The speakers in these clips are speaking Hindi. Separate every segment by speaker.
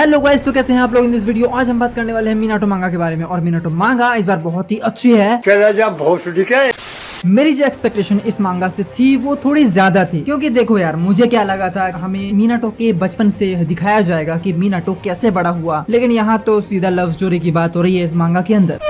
Speaker 1: हेलो गाइस, तो कैसे हैं आप लोग इन दिस वीडियो। आज हम बात करने वाले हैं मिनाटो मांगा के बारे में। और मिनाटो मांगा इस बार बहुत ही अच्छी है। मेरी जो एक्सपेक्टेशन इस मांगा से थी वो थोड़ी ज्यादा थी, क्योंकि देखो यार, मुझे क्या लगा था हमें मिनाटो के बचपन से दिखाया जाएगा कि मिनाटो कैसे बड़ा हुआ, लेकिन यहाँ तो सीधा लव स्टोरी की बात हो रही है इस मांगा के अंदर।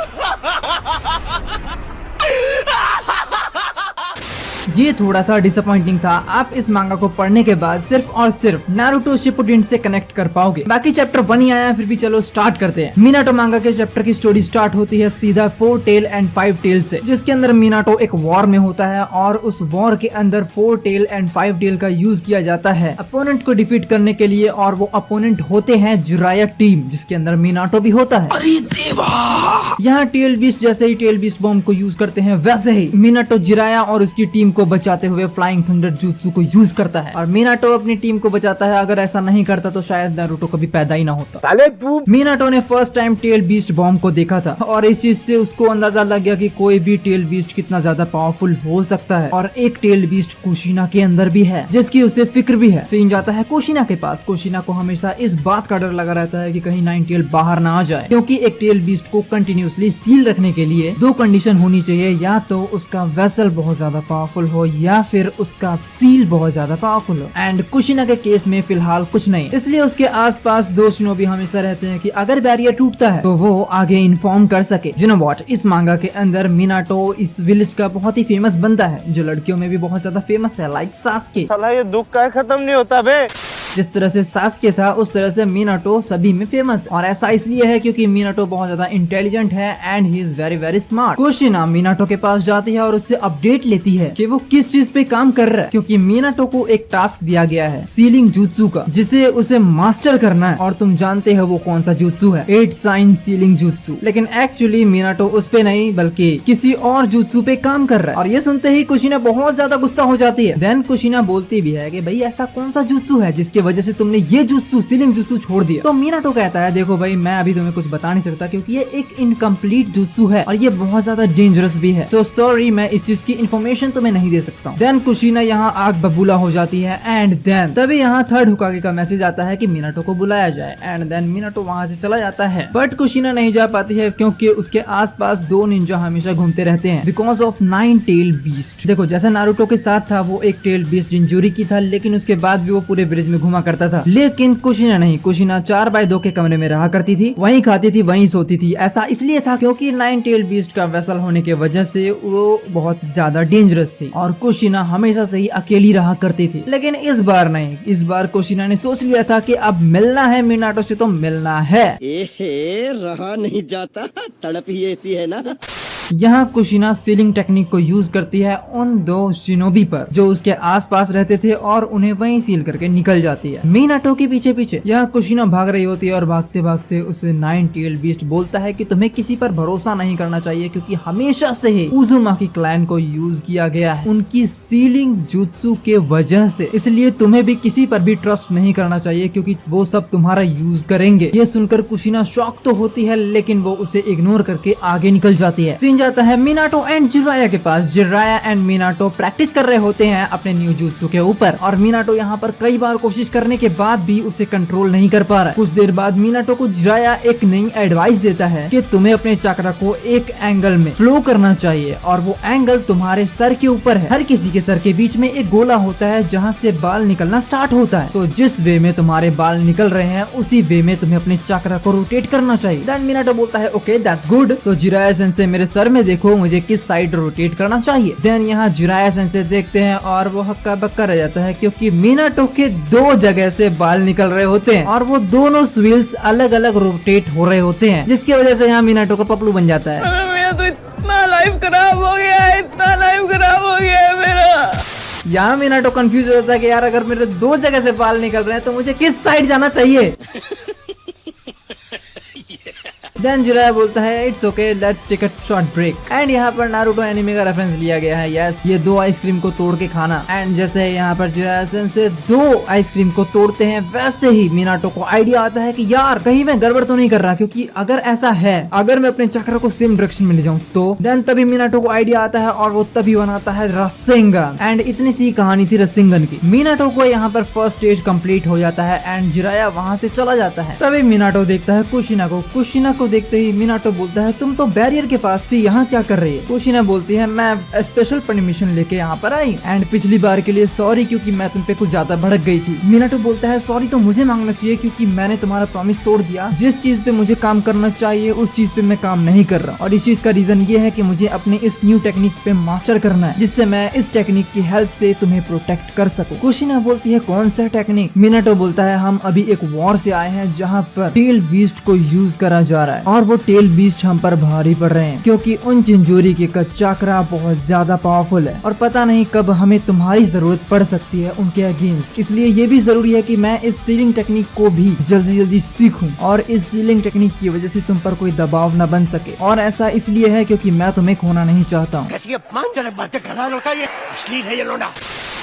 Speaker 1: ये थोड़ा सा डिसअपॉइंटिंग था। आप इस मांगा को पढ़ने के बाद सिर्फ और सिर्फ नारुतो शिपुडेन से कनेक्ट कर पाओगे। बाकी चैप्टर 1 ही आया है, फिर भी चलो स्टार्ट करते हैं। मिनाटो मांगा के चैप्टर की स्टोरी स्टार्ट होती है सीधा 4 टेल एंड 5 टेल से, जिसके अंदर मिनाटो एक वॉर में होता है और उस वॉर के अंदर 4 टेल एंड 5 टेल का यूज किया जाता है अपोनेंट को डिफीट करने के लिए। और वो अपोनेंट होते हैं जिराया टीम, जिसके अंदर मिनाटो भी होता है। अरे देवा! यहाँ टेल बीस्ट जैसे ही टेल बीस्ट बॉम्ब को यूज करते हैं, वैसे ही मिनाटो जिराया और उसकी टीम को बचाते हुए फ्लाइंग थंडर जुत्सु को यूज करता है। और मिनाटो अपनी टीम को बचाता है। अगर ऐसा नहीं करता तो शायद नारुतो कभी पैदा ही ना होता। मिनाटो ने first time tail beast bomb को देखा था और इस चीज से उसको अंदाजा लग गया कि कोई भी टेल बीस्ट कितना ज्यादा पावरफुल हो सकता है। और एक टेल बीस्ट कुशिना के अंदर भी है, जिसकी उसे फिक्र भी है। सीन जाता है कुशिना के पास। कुशिना को हमेशा इस बात का डर लगा रहता है कि कहीं 9 टेल बाहर ना आ जाए, क्योंकि एक टेल बीस्ट को कंटिन्यूसली सील रखने के लिए 2 कंडीशन होनी चाहिए। या तो उसका वेसल बहुत ज्यादा पावरफुल हो या फिर उसका सील बहुत ज्यादा पावरफुल हो। एंड कुशिना के केस में फिलहाल कुछ नहीं, इसलिए उसके आसपास 2 शिनोबी हमेशा रहते हैं कि अगर बैरियर टूटता है तो वो आगे इन्फॉर्म कर सके। यू नो व्हाट, इस मांगा के अंदर मिनाटो इस विलेज का बहुत ही फेमस बंदा है, जो लड़कियों में भी बहुत ज्यादा फेमस है, लाइक सास्के।
Speaker 2: साला ये दुख का खत्म नहीं होता बे।
Speaker 1: जिस तरह से सास्के था उस तरह से मिनाटो सभी में फेमस। और ऐसा इसलिए है क्योंकि मिनाटो बहुत ज्यादा इंटेलिजेंट है and he is very very smart. कुशिना Minato के पास जाती है और उससे अपडेट लेती है कि वो किस चीज पे काम कर रहा है, क्योंकि मिनाटो को एक टास्क दिया गया है सीलिंग जुत्सु का, जिसे उसे मास्टर करना है। और तुम जानते हो वो कौन सा जुत्सु है, 8 साइन सीलिंग जुत्सु। लेकिन एक्चुअली मिनाटो उस पे नहीं बल्कि किसी और जुत्सु पे काम कर रहा है। और ये सुनते ही कुशिना बहुत ज्यादा गुस्सा हो जाती है। देन कुशिना बोलती भी है कि भाई ऐसा कौन सा जुत्सु है जिसके वजह से तुमने ये जुत्सु सीलिंग जुत्सु छोड़ दिया। तो मिनाटो कहता है देखो भाई, मैं अभी तुम्हें कुछ बता नहीं सकता क्योंकि ये एक इनकम्प्लीट जुत्सु है और ये बहुत ज्यादा डेंजरस भी है। तो सॉरी, मैं इस चीज की इन्फॉर्मेशन तुम्हें नहीं दे सकता हूँ। देन कुशिना यहाँ आग बबूला हो जाती है एंड देन तभी यहाँ थर्ड हुकागे का मैसेज आता है कि मिनाटो को बुलाया जाए। एंड देन मिनाटो वहाँ से चला जाता है, बट कुशिना नहीं जा पाती है क्योंकि उसके आसपास 2 निंजा हमेशा घूमते रहते हैं बिकॉज ऑफ 9 टेल बीस्ट। देखो, जैसा नारुतो के साथ था, वो एक टेल बीस्ट जिंजूरी की था, लेकिन उसके बाद भी वो पूरे विलेज में घुमा करता था। लेकिन कुशिना नहीं, कुशिना 4x2 के कमरे में रहा करती थी, वहीं खाती थी वहीं सोती थी। ऐसा इसलिए था क्योंकि 9 टेल बीस्ट का वेसल होने के वजह से वो बहुत ज्यादा डेंजरस थी और कुशिना हमेशा से ही अकेली रहा करती थी। लेकिन इस बार नहीं, इस बार कुशिना ने सोच लिया था कि अब मिलना है मिनाटो से तो मिलना है।
Speaker 2: रहा नहीं जाता, तड़प ही ऐसी है ना।
Speaker 1: यहाँ कुशिना सीलिंग टेक्निक को यूज करती है उन 2 शिनोबी पर जो उसके आसपास रहते थे और उन्हें वहीं सील करके निकल जाती है मिनाटो के पीछे पीछे। यहाँ कुशिना भाग रही होती है और भागते भागते उसे 9 टेल बीस्ट बोलता है कि तुम्हें किसी पर भरोसा नहीं करना चाहिए, क्योंकि हमेशा से ही उजुमाकी क्लैन को यूज किया गया है उनकी सीलिंग जुत्सु के वजह से। इसलिए तुम्हें भी किसी पर भी ट्रस्ट नहीं करना चाहिए क्योंकि वो सब तुम्हारा यूज करेंगे। ये सुनकर कुशिना शॉक तो होती है, लेकिन वो उसे इग्नोर करके आगे निकल जाती है। जाता है मिनाटो एंड जिराया के पास। जिराया एंड मिनाटो प्रैक्टिस कर रहे होते हैं अपने न्यू जुत्सु के ऊपर और मिनाटो यहाँ पर कई बार कोशिश करने के बाद भी उसे कंट्रोल नहीं कर पा रहा है। कुछ देर बाद मिनाटो को जिराया एक नई एडवाइस देता है कि तुम्हें अपने चक्रा को एक एंगल में फ्लो करना चाहिए और वो एंगल तुम्हारे सर के ऊपर है। हर किसी के सर के बीच में एक गोला होता है जहाँ से बाल निकलना स्टार्ट होता है। तो जिस वे में तुम्हारे बाल निकल रहे हैं उसी वे में तुम्हें अपने चक्रा को रोटेट करना चाहिए। देन मिनाटो बोलता है okay that's good. So Jiraiya sensei मेरे सर में देखो मुझे किस साइड रोटेट करना चाहिए। देन यहाँ जिराया सेंसे देखते हैं और वो हक्का बक्का रह जाता है क्योंकि मिनाटो के 2 जगह से बाल निकल रहे होते हैं और वो दोनों स्वील्स अलग अलग रोटेट हो रहे होते हैं, जिसकी वजह से यहाँ मिनाटो का पपलू बन जाता है।
Speaker 2: मेरा तो इतना लाइफ खराब हो गया है, इतना लाइफ खराब हो गया है मेरा।
Speaker 1: यहाँ मिनाटो कंफ्यूज हो जाता है कि यार अगर मेरे 2 जगह से बाल निकल रहे हैं तो मुझे किस साइड जाना चाहिए। देन जिराया बोलता है it's okay, let's take a short break. And यहाँ पर नारुतो एनिमे का रेफरेंस लिया गया है। यस, ये 2 आइसक्रीम को तोड़ के खाना। एंड जैसे यहाँ पर जिराया सेंसेई 2 आइसक्रीम को तोड़ते हैं, वैसे ही मिनाटो को आइडिया आता है कि यार कहीं मैं गड़बड़ तो नहीं कर रहा, क्योंकि अगर ऐसा है, अगर मैं अपने चक्र को सेम डायरेक्शन में ले जाऊं तो देन तभी मिनाटो को आइडिया आता है और वो तभी बनाता है रसेंगन। एंड इतनी सी कहानी थी रसेंगन की। मिनाटो को यहाँ पर फर्स्ट स्टेज कंप्लीट हो जाता है एंड जिराया वहाँ से चला जाता है। तभी मिनाटो देखता है कुशिना को। कुशिना को देखते ही मिनाटो बोलता है तुम तो बैरियर के पास थी, यहाँ क्या कर रही है? कुशिना बोलती है मैं स्पेशल परमिशन लेके यहाँ पर आई एंड पिछली बार के लिए सॉरी, क्योंकि मैं तुम पे कुछ ज्यादा भड़क गई थी। मिनाटो बोलता है सॉरी तो मुझे मांगना चाहिए, क्योंकि मैंने तुम्हारा प्रॉमिस तोड़ दिया। जिस चीज पे मुझे काम करना चाहिए उस चीज पे मैं काम नहीं कर रहा, और इस चीज का रीजन ये है कि मुझे अपने इस न्यू टेक्निक पे मास्टर करना है, जिससे मैं इस टेक्निक की हेल्प से तुम्हें प्रोटेक्ट कर सकूं। कुशिना बोलती है कौन सा टेक्निक? मिनाटो बोलता है हम अभी एक वॉर से आए हैं जहाँ पर टेल बीस्ट को यूज करा जा रहा है, और वो टेल बीस्ट हम पर भारी पड़ रहे हैं, क्योंकि उन चिंजोरी का चक्रा बहुत ज्यादा पावरफुल है और पता नहीं कब हमें तुम्हारी जरूरत पड़ सकती है उनके अगेंस्ट। इसलिए ये भी जरूरी है कि मैं इस सीलिंग टेक्निक को भी जल्दी सीखूं, और इस सीलिंग टेक्निक की वजह से तुम पर कोई दबाव न बन सके। और ऐसा इसलिए है क्योंकि मैं तुम्हें खोना नहीं चाहता हूँ।
Speaker 3: कैसी अपमानजनक बातें कर रहा है, ये अश्लील है ये लोना।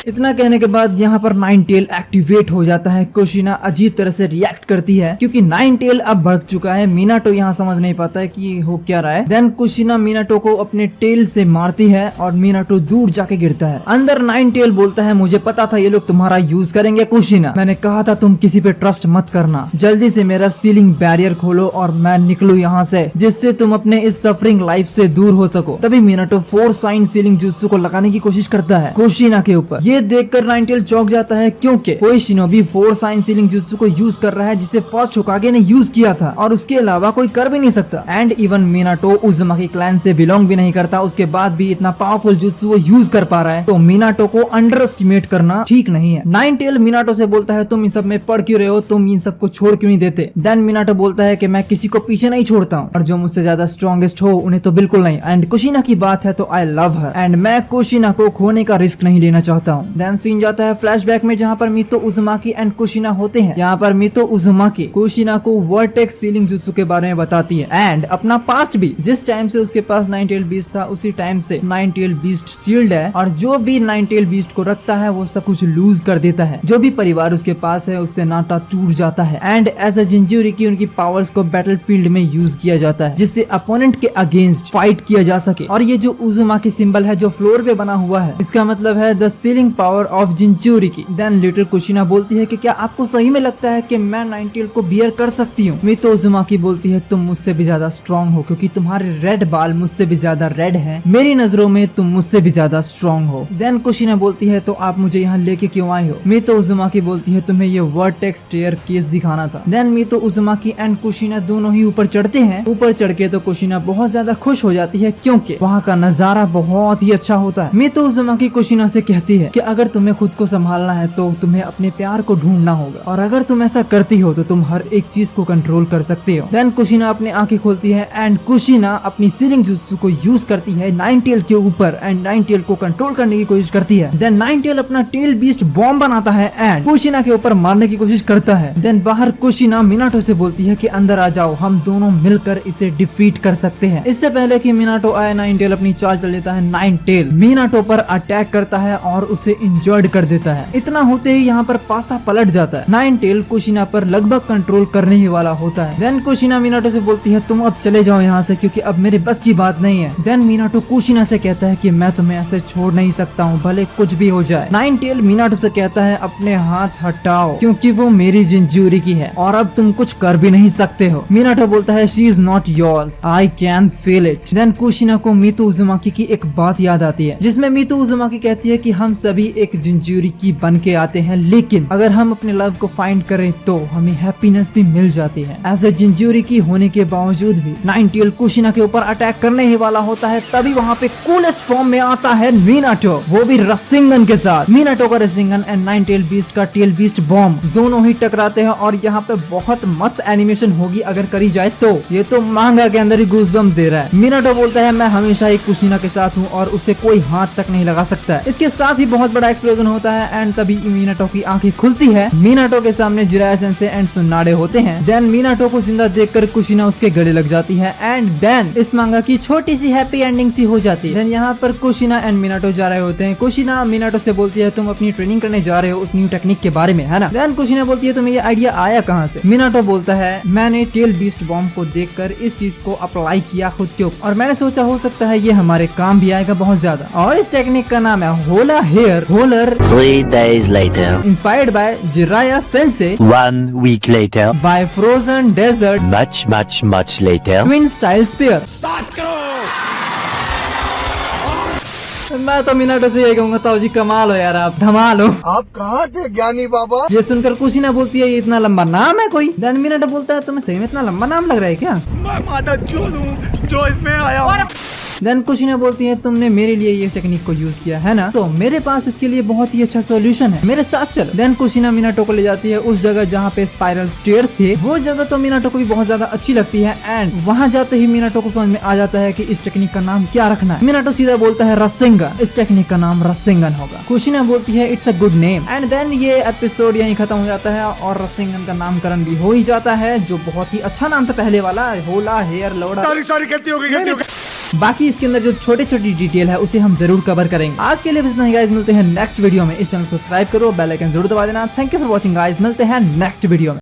Speaker 1: इतना कहने के बाद यहाँ पर नाइन टेल एक्टिवेट हो जाता है। कुशिना अजीब तरह से रिएक्ट करती है, क्योंकि नाइन टेल अब भड़क चुका है। मिनाटो यहाँ समझ नहीं पाता है कि हो क्या रहा है। देन कुशिना मिनाटो को अपने टेल से मारती है और मिनाटो दूर जाके गिरता है। अंदर नाइन टेल बोलता है मुझे पता था ये लोग तुम्हारा यूज करेंगे कुशिना, मैंने कहा था तुम किसी पे ट्रस्ट मत करना। जल्दी से मेरा सीलिंग बैरियर खोलो और मैं निकलूं यहाँ से, जिससे तुम अपने इस सफरिंग लाइफ से दूर हो सको। तभी मिनाटो 4 साइन सीलिंग जुत्सु को लगाने की कोशिश करता है कुशिना के ऊपर। ये देखकर नाइन टेल चौंक जाता है, क्योंकि कोई शिनोबी 4 साइन सीलिंग जुत्सु को यूज कर रहा है जिसे फर्स्ट होकागे ने यूज किया था, और उसके अलावा कोई कर भी नहीं सकता। And even Minato Uzumaki clan से बिलोंग भी नहीं करता, उसके बाद भी इतना पावरफुल जुत्सु वो यूज कर पा रहा है। तो मिनाटो को अंडर एस्टिमेट करना ठीक नहीं है। नाइन टेल मिनाटो से बोलता है तुम इन सब में पढ़ क्यों रहे हो, तुम इन सबको छोड़ क्यों नहीं देते? देन मिनाटो बोलता है कि मैं किसी को पीछे नहीं छोड़ता हूँ, और जो मुझसे ज्यादा स्ट्रॉन्गेस्ट हो उन्हें तो बिल्कुल नहीं। एंड कुशिना की बात है तो आई लव हर, एंड मैं कुशिना को खोने का रिस्क नहीं लेना चाहता हूँ। देन सीन जाता है फ्लैशबैक में, जहाँ पर मितो उज़ुमाकी एंड कुशिना होते हैं। यहाँ पर मितो उज़ुमाकी कुशिना को वर्टेक्स सीलिंग जुत्सु के बारे में बताती है, एंड अपना पास्ट भी। जिस टाइम से उसके पास नाइन टेल बीस्ट था उसी टाइम से नाइन टेल बीस्ट सील्ड है, और जो भी नाइन टेल बीस्ट को रखता है वो सब कुछ लूज कर देता है। जो भी परिवार उसके पास है उससे नाता टूट जाता है। एंड एज अ जिंजुरिकी उनकी पावर्स को बैटलफील्ड में यूज किया जाता है, जिससे अपोनेंट के अगेंस्ट फाइट किया जा सके। और ये जो उज़ुमाकी सिंबल है जो फ्लोर पे बना हुआ है, इसका मतलब है the sealing power of jinchuriki. Then little Kushina बोलती है कि क्या आपको सही में लगता है कि मैं नाइन टेल को बियर कर सकती हूँ? मितो उज़ुमाकी बोलती है तुम मुझसे भी ज्यादा स्ट्रॉन्ग हो, क्योंकि तुम्हारे रेड बाल मुझसे भी ज्यादा रेड है। मेरी नजरों में तुम मुझसे भी ज्यादा स्ट्रॉन्ग हो। देन कुशिना बोलती है तो आप मुझे यहाँ लेके क्यों आए हो? मितो उज़ुमाकी बोलती है तुम्हें ये वर्टेक्स स्टेयर केस दिखाना था। देन मितो उज़ुमाकी एंड कुशिना दोनों ही ऊपर चढ़ते हैं। ऊपर चढ़ के तो कुशिना बहुत ज्यादा खुश हो जाती है, क्योंकि वहाँ का नजारा बहुत ही अच्छा होता है। मितो उज़ुमाकी कुशिना से कहती है कि अगर तुम्हें खुद को संभालना है तो तुम्हें अपने प्यार को ढूंढना होगा, और अगर तुम ऐसा करती हो तो तुम हर एक चीज को कंट्रोल कर सकते हो। देन कुशिना अपनी आंखें खोलती है एंड कुशिना अपनी सीलिंग जुत्सु को यूज करती है नाइन टेल के ऊपर, एंड नाइन टेल को कंट्रोल करने की कोशिश करती है। देन नाइन टेल अपना टेल बीस्ट बॉम्ब बनाता है एंड कुशिना के ऊपर मारने की कोशिश करता है। देन बाहर कुशिना मिनाटो से बोलती है कि अंदर आ जाओ, हम दोनों मिलकर इसे डिफीट कर सकते हैं। इससे पहले कि मिनाटो आए, नाइन टेल अपनी चाल चल लेता है। नाइन टेल मिनाटो पर अटैक करता है और उसे इंजर्ड कर देता है। इतना होते ही यहाँ पर पासा पलट जाता है। नाइन टेल कुशिना पर लगभग कंट्रोल करने ही वाला होता है। देन कुशिना मिनाटो से बोलती है तुम अब चले जाओ यहाँ से, क्योंकि अब मेरे बस की बात नहीं है। देन मिनाटो कुशिना से कहता है कि मैं तुम्हें ऐसे छोड़ नहीं सकता हूँ, भले कुछ भी हो जाए। नाइन टेल मिनाटो से कहता है अपने हाथ हटाओ, क्योंकि वो मेरी जिंजुरिकी है और अब तुम कुछ कर भी नहीं सकते हो। मिनाटो बोलता है she is not yours, I can feel it. Then Kushina को मितो उज़ुमाकी की एक बात याद आती है, जिसमें मितो उज़ुमाकी कहती है कि हम सभी एक जिंजुरिकी बन के आते हैं, लेकिन अगर हम अपने लव को फाइंड करें तो हमें हैप्पीनेस भी मिल जाती है। एज ए जिंजुरिकी होने के बावजूद भी नाइन टेल कुशिना के ऊपर अटैक करने ही वाला होता है। तभी वहाँ पे कूलेस्ट फॉर्म में आता है मिनाटो, वो भी रसेंगन के साथ। मिनाटो का रसेंगन एंड नाइन टेल बीस्ट का टेल बीस्ट बॉम्ब दोनों ही टकराते हैं, और यहाँ पे बहुत मस्त एनिमेशन होगी अगर करी जाए तो। ये तो मांगा के अंदर ही गूज़बम्स दे रहा है। मिनाटो बोलता है मैं हमेशा ही कुशिना के साथ हूँ और उसे कोई हाथ तक नहीं लगा सकता है। इसके साथ ही बहुत बहुत बड़ा एक्सप्लोजन होता है एंड तभी मीनाटो की आंखें खुलती है। मीनाटो के सामने जिराया सेंसे एंड सुनाडे होते हैं। देन मीनाटो को जिंदा देखकर कुशिना उसके गले लग जाती है एंड देन इस मांगा की छोटी सी हैप्पी एंडिंग सी हो जाती है। देन यहाँ पर कुशिना एंड मीनाटो जा रहे होते हैं। कुशिना मीनाटो से बोलती है तुम अपनी ट्रेनिंग करने जा रहे हो उस न्यू टेक्निक के बारे में, है ना। देन कुशिना बोलती है तुम्हें ये आइडिया आया कहाँ से। मीनाटो बोलता है मैंने टेल बीस्ट बॉम्ब को देखकर इस चीज को अप्लाई किया खुद के ऊपर और मैंने सोचा हो सकता है ये हमारे काम भी आएगा बहुत ज्यादा। और इस टेक्निक का नाम है होला हेयर होलर।
Speaker 4: 3 days later.
Speaker 1: Inspired by Jiraiya sensei.
Speaker 4: 1 week later.
Speaker 1: By frozen desert.
Speaker 4: Much later.
Speaker 1: Twin style spear. मैं तो मीनाटो से यही कहूंगा ताऊ जी कमाल हो यार, आप धमाल हो।
Speaker 3: आप कहाँ थे ज्ञानी बाबा?
Speaker 1: ये सुनकर कुशिना बोलती है ये इतना लंबा नाम है कोई। देन मीनाटो बोलता है तुम्हें सही में इतना लंबा नाम लग रहा है क्या।
Speaker 3: मैं माता चोर हूँ जो इसमें आया हूँ।
Speaker 1: देन कुशिना बोलती है तुमने मेरे लिए ये टेक्निक को यूज किया है ना, तो मेरे पास इसके लिए बहुत ही अच्छा सॉल्यूशन है, मेरे साथ चलो। देन कुशिना मीनाटो को ले जाती है उस जगह जहाँ पे स्पाइरल स्टेयर्स थे। वो जगह तो मीनाटो को भी बहुत ज्यादा अच्छी लगती है एंड वहाँ जाते ही मीनाटो को समझ में आ जाता है कि इस टेक्निक का नाम क्या रखना है। मीनाटो सीधा बोलता है रसेंगन, इस टेक्निक का नाम रसेंगन होगा। कुशिना बोलती है it's a good name and then ये एपिसोड यहीं खत्म हो जाता है और रसेंगन का नामकरण भी हो ही जाता है, जो बहुत ही अच्छा नाम था पहले वाला, होला हेयर लोड़ा।
Speaker 3: सॉरी गलती हो गई।
Speaker 1: बाकी इसके अंदर जो छोटे छोटी डिटेल है उसे हम जरूर कवर करेंगे। आज के लिए बस इतना ही गाइस, मिलते हैं नेक्स्ट वीडियो में। इस चैनल सब्सक्राइब करो, बेल आइकन जरूर दबा देना। Thank you for watching guys, मिलते हैं नेक्स्ट वीडियो में।